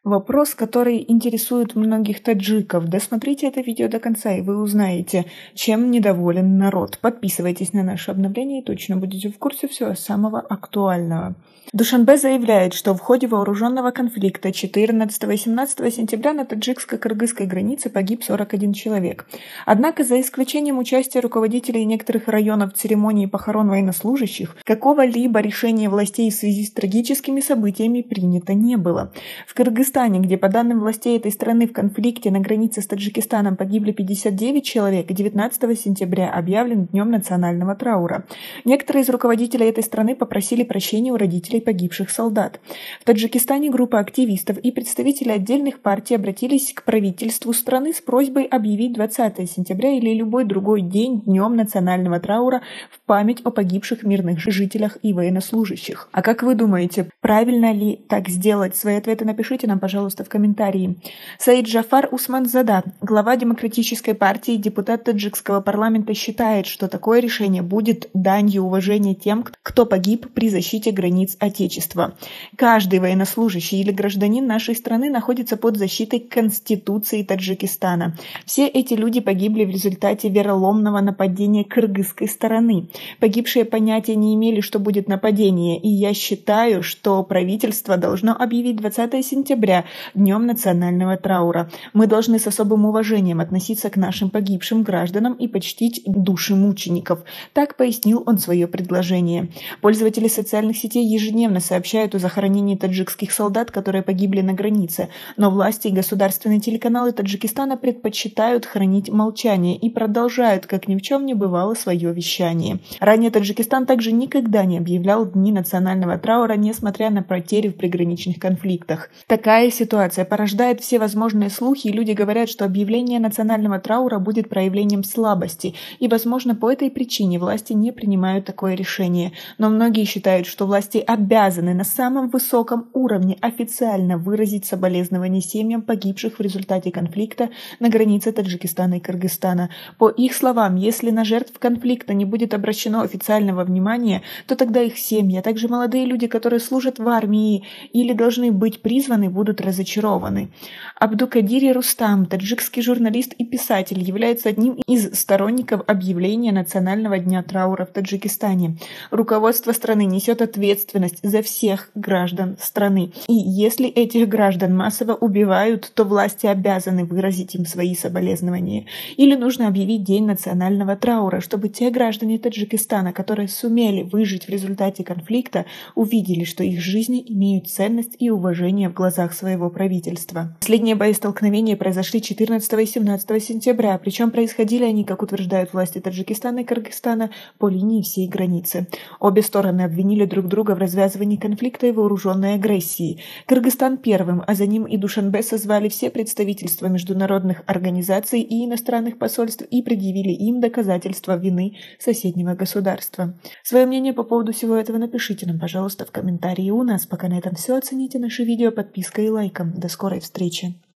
Вопрос, который интересует многих таджиков. Досмотрите это видео до конца, и вы узнаете, чем недоволен народ. Подписывайтесь на наше обновление и точно будете в курсе всего самого актуального. Душанбе заявляет, что в ходе вооруженного конфликта 14-18 сентября на таджикско-кыргызской границе погиб 41 человек. Однако, за исключением участия руководителей некоторых районов в церемонии похорон военнослужащих, какого-либо решения властей в связи с трагическими событиями принято не было. В Кыргызстане, где по данным властей этой страны в конфликте на границе с Таджикистаном погибли 59 человек, 19 сентября объявлен Днем национального траура. Некоторые из руководителей этой страны попросили прощения у родителей погибших солдат. В Таджикистане группа активистов и представители отдельных партий обратились к правительству страны с просьбой объявить 20 сентября или любой другой день Днем национального траура в память о погибших мирных жителях и военнослужащих. А как вы думаете, правильно ли так сделать? Свои ответы напишите нам, пожалуйста, в комментарии. Саид Джафар Усманзада, глава Демократической партии и депутат таджикского парламента, считает, что такое решение будет данью уважения тем, кто погиб при защите границ Отечества. Каждый военнослужащий или гражданин нашей страны находится под защитой Конституции Таджикистана. Все эти люди погибли в результате вероломного нападения кыргызской стороны. Погибшие понятия не имели, что будет нападение, и я считаю, что правительство должно объявить 20 сентября Днем национального траура. Мы должны с особым уважением относиться к нашим погибшим гражданам и почтить души мучеников. Так пояснил он свое предложение. Пользователи социальных сетей ежедневно сообщают о захоронении таджикских солдат, которые погибли на границе, но власти и государственные телеканалы Таджикистана предпочитают хранить молчание и продолжают, как ни в чем не бывало, свое вещание. Ранее Таджикистан также никогда не объявлял дни национального траура, несмотря на потери в приграничных конфликтах. Такая ситуация порождает все возможные слухи, и люди говорят, что объявление национального траура будет проявлением слабости, и, возможно, по этой причине власти не принимают такое решение. Но многие считают, что власти обязаны на самом высоком уровне официально выразить соболезнования семьям погибших в результате конфликта на границе Таджикистана и Кыргызстана. По их словам, если на жертв конфликта не будет обращено официального внимания, то тогда их семьи, а также молодые люди, которые служат в армии или должны быть призваны, будут разочарованы. Абдукадири Рустам, таджикский журналист и писатель, является одним из сторонников объявления Национального дня траура в Таджикистане. Руководство страны несет ответственность за всех граждан страны. И если этих граждан массово убивают, то власти обязаны выразить им свои соболезнования. Или нужно объявить День национального траура, чтобы те граждане Таджикистана, которые сумели выжить в результате конфликта, увидели, что их жизни имеют ценность и уважение в глазах своего правительства. Последние боестолкновения произошли 14 и 17 сентября, причем происходили они, как утверждают власти Таджикистана и Кыргызстана, по линии всей границы. Обе стороны обвинили друг друга в развязывании конфликта и вооруженной агрессии. Кыргызстан первым, а за ним и Душанбе созвали все представительства международных организаций и иностранных посольств и предъявили им доказательства вины соседнего государства. Свое мнение по поводу всего этого напишите нам, пожалуйста, в комментарии. У нас пока на этом все. Оцените наше видео подпиской и лайком. До скорой встречи!